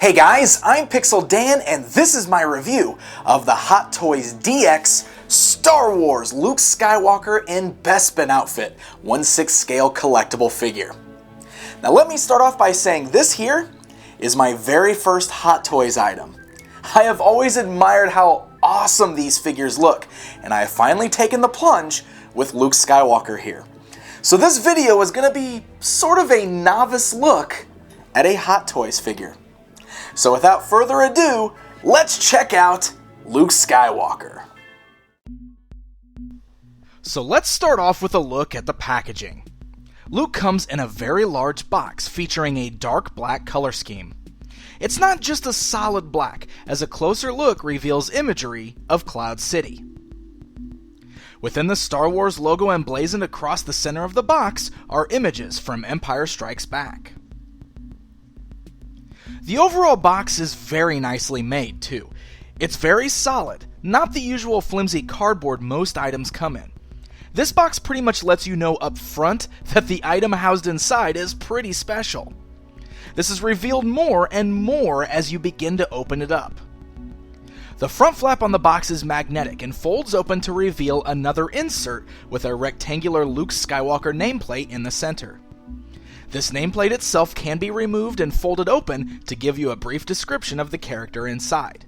Hey guys, I'm Pixel Dan and this is my review of the Hot Toys DX Star Wars Luke Skywalker in Bespin Outfit 1/6 scale collectible figure. Now let me start off by saying this here is my very first Hot Toys item. I have always admired how awesome these figures look, and I have finally taken the plunge with Luke Skywalker here. So this video is going to be sort of a novice look at a Hot Toys figure. So without further ado, let's check out Luke Skywalker. So let's start off with a look at the packaging. Luke comes in a very large box featuring a dark black color scheme. It's not just a solid black, as a closer look reveals imagery of Cloud City. Within the Star Wars logo emblazoned across the center of the box are images from Empire Strikes Back. The overall box is very nicely made, too. It's very solid, not the usual flimsy cardboard most items come in. This box pretty much lets you know up front that the item housed inside is pretty special. This is revealed more and more as you begin to open it up. The front flap on the box is magnetic and folds open to reveal another insert with a rectangular Luke Skywalker nameplate in the center. This nameplate itself can be removed and folded open to give you a brief description of the character inside.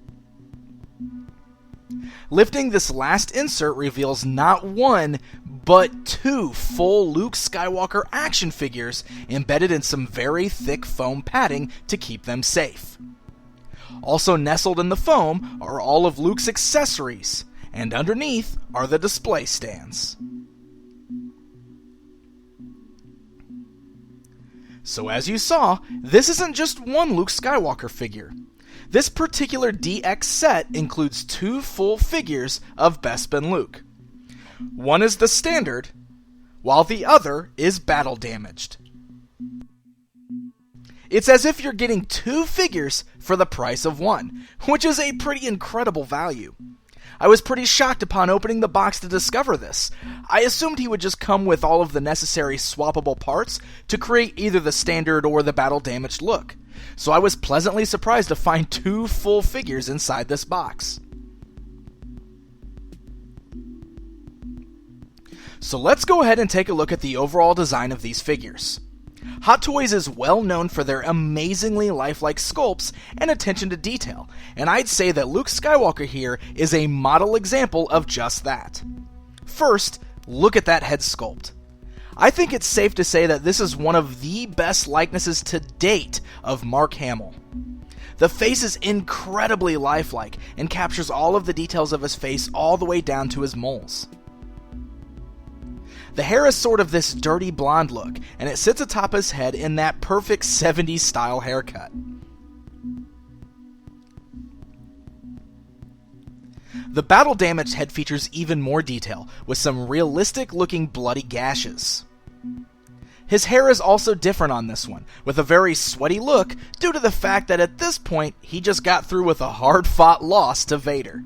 Lifting this last insert reveals not one, but two full Luke Skywalker action figures embedded in some very thick foam padding to keep them safe. Also nestled in the foam are all of Luke's accessories, and underneath are the display stands. So as you saw, this isn't just one Luke Skywalker figure. This particular DX set includes two full figures of Bespin Luke. One is the standard, while the other is battle damaged. It's as if you're getting two figures for the price of one, which is a pretty incredible value. I was pretty shocked upon opening the box to discover this. I assumed he would just come with all of the necessary swappable parts to create either the standard or the battle-damaged look. So I was pleasantly surprised to find two full figures inside this box. So let's go ahead and take a look at the overall design of these figures. Hot Toys is well known for their amazingly lifelike sculpts and attention to detail, and I'd say that Luke Skywalker here is a model example of just that. First, look at that head sculpt. I think it's safe to say that this is one of the best likenesses to date of Mark Hamill. The face is incredibly lifelike and captures all of the details of his face all the way down to his moles. The hair is sort of this dirty blonde look, and it sits atop his head in that perfect 70s style haircut. The battle-damaged head features even more detail, with some realistic-looking bloody gashes. His hair is also different on this one, with a very sweaty look due to the fact that at this point, he just got through with a hard-fought loss to Vader.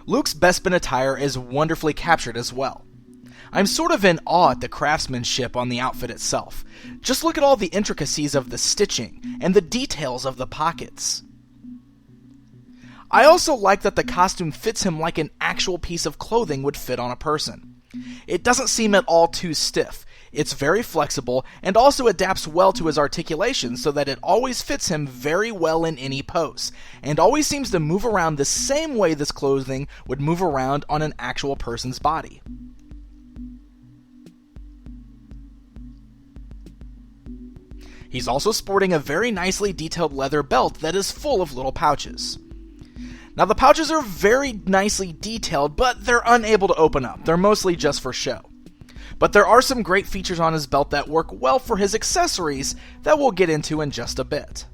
Luke's Bespin attire is wonderfully captured as well. I'm sort of in awe at the craftsmanship on the outfit itself. Just look at all the intricacies of the stitching and the details of the pockets. I also like that the costume fits him like an actual piece of clothing would fit on a person. It doesn't seem at all too stiff. It's very flexible and also adapts well to his articulation so that it always fits him very well in any pose, and always seems to move around the same way this clothing would move around on an actual person's body. He's also sporting a very nicely detailed leather belt that is full of little pouches. Now the pouches are very nicely detailed, but they're unable to open up. They're mostly just for show. But there are some great features on his belt that work well for his accessories that we'll get into in just a bit.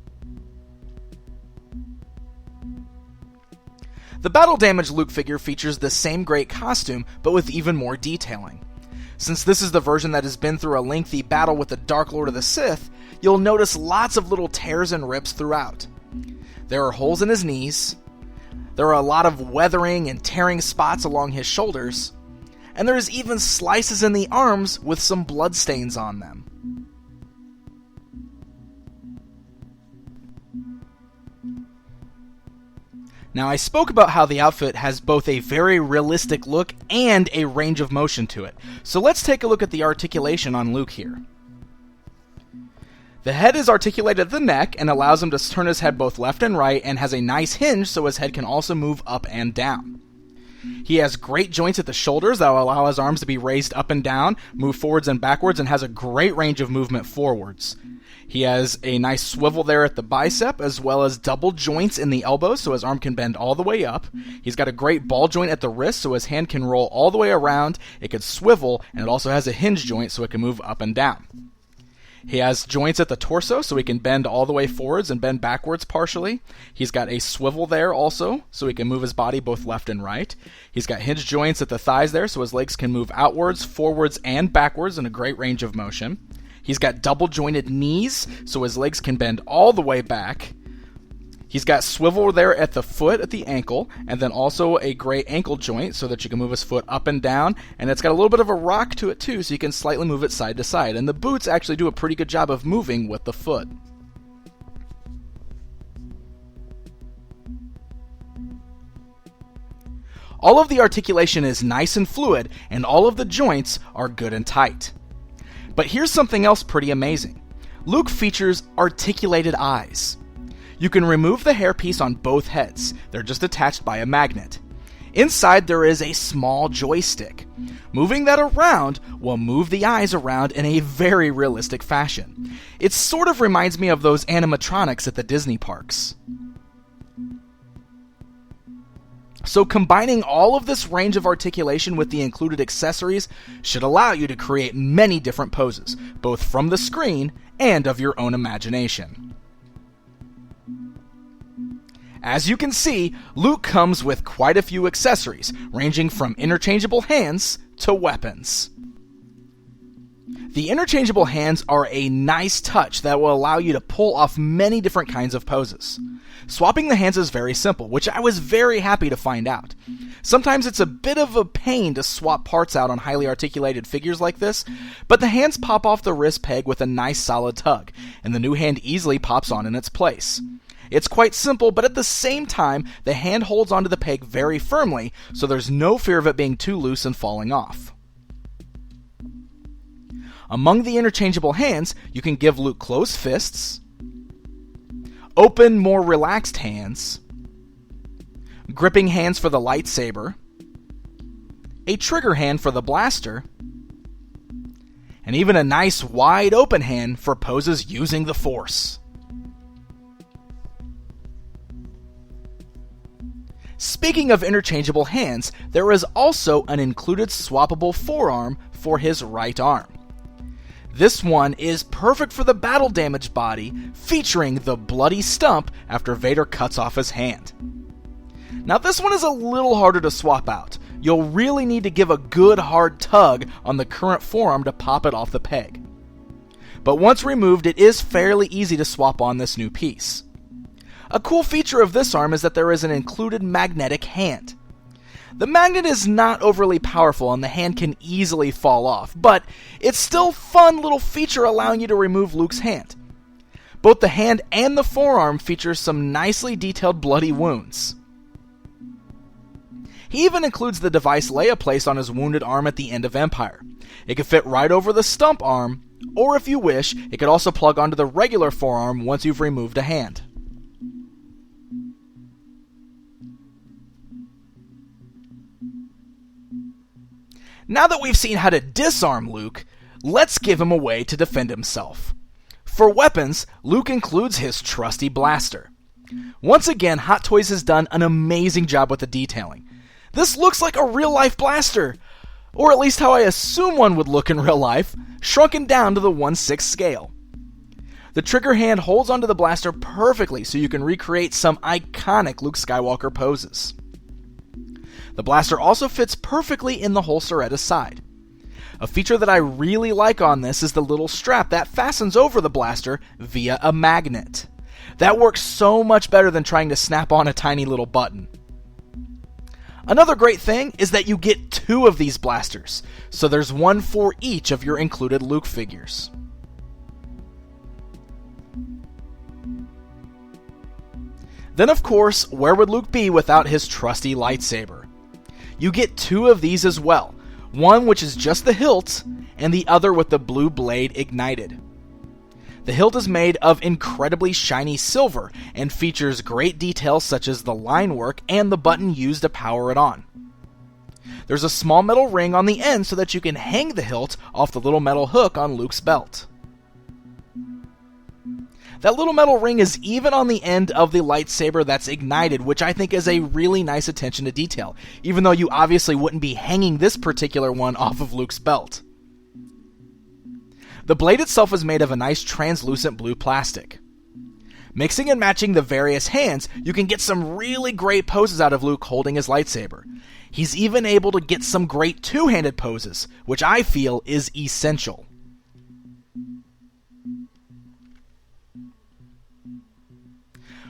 The battle-damaged Luke figure features the same great costume, but with even more detailing. Since this is the version that has been through a lengthy battle with the Dark Lord of the Sith, you'll notice lots of little tears and rips throughout. There are holes in his knees, there are a lot of weathering and tearing spots along his shoulders, and there's even slices in the arms with some bloodstains on them. Now, I spoke about how the outfit has both a very realistic look and a range of motion to it, so let's take a look at the articulation on Luke here. The head is articulated at the neck and allows him to turn his head both left and right, and has a nice hinge so his head can also move up and down. He has great joints at the shoulders that will allow his arms to be raised up and down, move forwards and backwards, and has a great range of movement forwards. He has a nice swivel there at the bicep, as well as double joints in the elbows so his arm can bend all the way up. He's got a great ball joint at the wrist so his hand can roll all the way around, it can swivel, and it also has a hinge joint so it can move up and down. He has joints at the torso so he can bend all the way forwards and bend backwards partially. He's got a swivel there also so he can move his body both left and right. He's got hinge joints at the thighs there so his legs can move outwards, forwards, and backwards in a great range of motion. He's got double jointed knees so his legs can bend all the way back. He's got swivel there at the foot, at the ankle, and then also a great ankle joint so that you can move his foot up and down, and it's got a little bit of a rock to it too so you can slightly move it side to side, and the boots actually do a pretty good job of moving with the foot. All of the articulation is nice and fluid, and all of the joints are good and tight. But here's something else pretty amazing. Luke features articulated eyes. You can remove the hairpiece on both heads. They're just attached by a magnet. Inside there is a small joystick. Moving that around will move the eyes around in a very realistic fashion. It sort of reminds me of those animatronics at the Disney parks. So combining all of this range of articulation with the included accessories should allow you to create many different poses, both from the screen and of your own imagination. As you can see, Luke comes with quite a few accessories, ranging from interchangeable hands to weapons. The interchangeable hands are a nice touch that will allow you to pull off many different kinds of poses. Swapping the hands is very simple, which I was very happy to find out. Sometimes it's a bit of a pain to swap parts out on highly articulated figures like this, but the hands pop off the wrist peg with a nice solid tug, and the new hand easily pops on in its place. It's quite simple, but at the same time, the hand holds onto the peg very firmly, so there's no fear of it being too loose and falling off. Among the interchangeable hands, you can give Luke closed fists, open, more relaxed hands, gripping hands for the lightsaber, a trigger hand for the blaster, and even a nice wide open hand for poses using the Force. Speaking of interchangeable hands, there is also an included swappable forearm for his right arm. This one is perfect for the battle damaged body, featuring the bloody stump after Vader cuts off his hand. Now this one is a little harder to swap out. You'll really need to give a good hard tug on the current forearm to pop it off the peg. But once removed, it is fairly easy to swap on this new piece. A cool feature of this arm is that there is an included magnetic hand. The magnet is not overly powerful and the hand can easily fall off, but it's still a fun little feature allowing you to remove Luke's hand. Both the hand and the forearm feature some nicely detailed bloody wounds. He even includes the device Leia placed on his wounded arm at the end of Empire. It can fit right over the stump arm, or if you wish, it could also plug onto the regular forearm once you've removed a hand. Now that we've seen how to disarm Luke, let's give him a way to defend himself. For weapons, Luke includes his trusty blaster. Once again, Hot Toys has done an amazing job with the detailing. This looks like a real-life blaster, or at least how I assume one would look in real life, shrunken down to the 1/6 scale. The trigger hand holds onto the blaster perfectly so you can recreate some iconic Luke Skywalker poses. The blaster also fits perfectly in the holster at his side. A feature that I really like on this is the little strap that fastens over the blaster via a magnet. That works so much better than trying to snap on a tiny little button. Another great thing is that you get 2 of these blasters, so there's one for each of your included Luke figures. Then of course, where would Luke be without his trusty lightsaber? You get 2 of these as well, one which is just the hilt, and the other with the blue blade ignited. The hilt is made of incredibly shiny silver and features great details such as the line work and the button used to power it on. There's a small metal ring on the end so that you can hang the hilt off the little metal hook on Luke's belt. That little metal ring is even on the end of the lightsaber that's ignited, which I think is a really nice attention to detail, even though you obviously wouldn't be hanging this particular one off of Luke's belt. The blade itself is made of a nice translucent blue plastic. Mixing and matching the various hands, you can get some really great poses out of Luke holding his lightsaber. He's even able to get some great two-handed poses, which I feel is essential.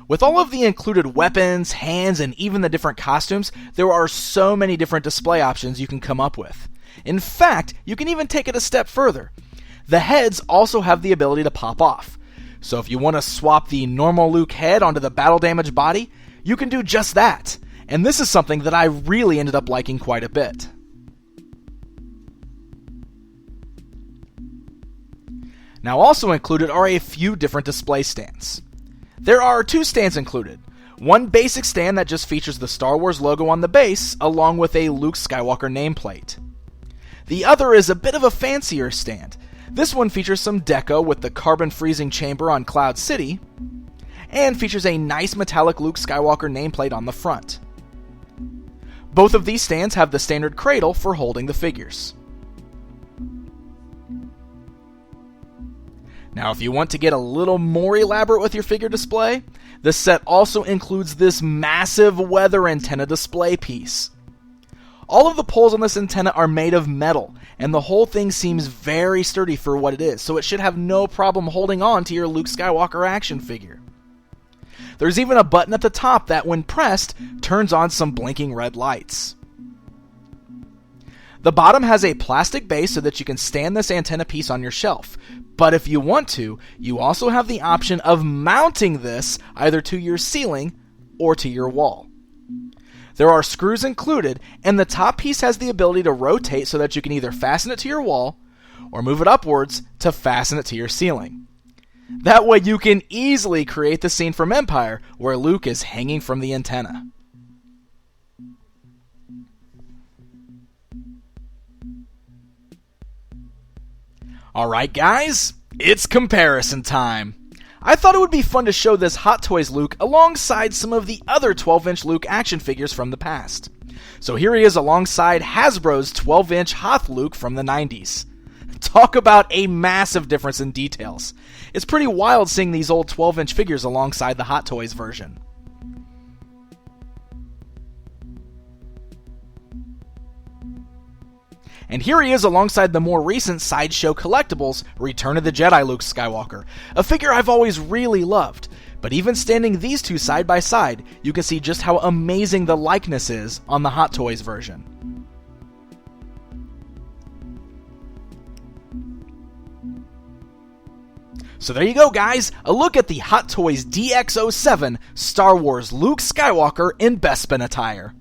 With all of the included weapons, hands, and even the different costumes, there are so many different display options you can come up with. In fact, you can even take it a step further. The heads also have the ability to pop off. So if you want to swap the normal Luke head onto the battle damaged body, you can do just that. And this is something that I really ended up liking quite a bit. Now also included are a few different display stands. There are 2 stands included. One basic stand that just features the Star Wars logo on the base, along with a Luke Skywalker nameplate. The other is a bit of a fancier stand. This one features some deco with the carbon freezing chamber on Cloud City, and features a nice metallic Luke Skywalker nameplate on the front. Both of these stands have the standard cradle for holding the figures. Now, if you want to get a little more elaborate with your figure display, the set also includes this massive weather antenna display piece. All of the poles on this antenna are made of metal, and the whole thing seems very sturdy for what it is, so it should have no problem holding on to your Luke Skywalker action figure. There's even a button at the top that, when pressed, turns on some blinking red lights. The bottom has a plastic base so that you can stand this antenna piece on your shelf, but if you want to, you also have the option of mounting this either to your ceiling or to your wall. There are screws included, and the top piece has the ability to rotate so that you can either fasten it to your wall or move it upwards to fasten it to your ceiling. That way you can easily create the scene from Empire where Luke is hanging from the antenna. Alright guys, it's comparison time. I thought it would be fun to show this Hot Toys Luke alongside some of the other 12-inch Luke action figures from the past. So here he is alongside Hasbro's 12-inch Hoth Luke from the 90s. Talk about a massive difference in details. It's pretty wild seeing these old 12-inch figures alongside the Hot Toys version. And here he is alongside the more recent Sideshow Collectibles Return of the Jedi Luke Skywalker, a figure I've always really loved. But even standing these two side by side, you can see just how amazing the likeness is on the Hot Toys version. So there you go guys, a look at the Hot Toys DX-07 Star Wars Luke Skywalker in Bespin attire.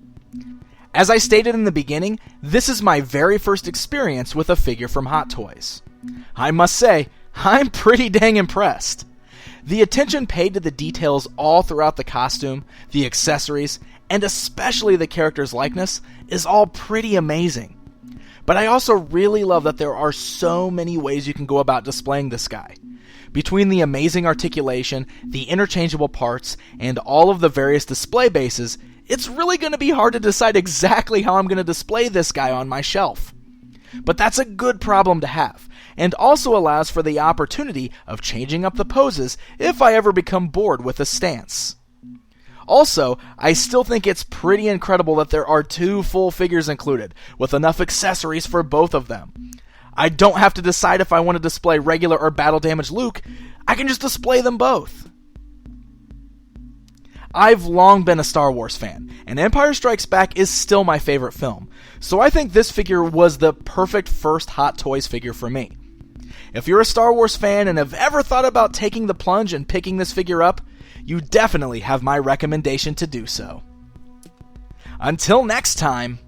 As I stated in the beginning, this is my very first experience with a figure from Hot Toys. I must say, I'm pretty dang impressed. The attention paid to the details all throughout the costume, the accessories, and especially the character's likeness is all pretty amazing. But I also really love that there are so many ways you can go about displaying this guy. Between the amazing articulation, the interchangeable parts, and all of the various display bases, it's really going to be hard to decide exactly how I'm going to display this guy on my shelf. But that's a good problem to have, and also allows for the opportunity of changing up the poses if I ever become bored with a stance. Also, I still think it's pretty incredible that there are 2 full figures included, with enough accessories for both of them. I don't have to decide if I want to display regular or battle damaged Luke, I can just display them both. I've long been a Star Wars fan, and Empire Strikes Back is still my favorite film, so I think this figure was the perfect first Hot Toys figure for me. If you're a Star Wars fan and have ever thought about taking the plunge and picking this figure up, you definitely have my recommendation to do so. Until next time.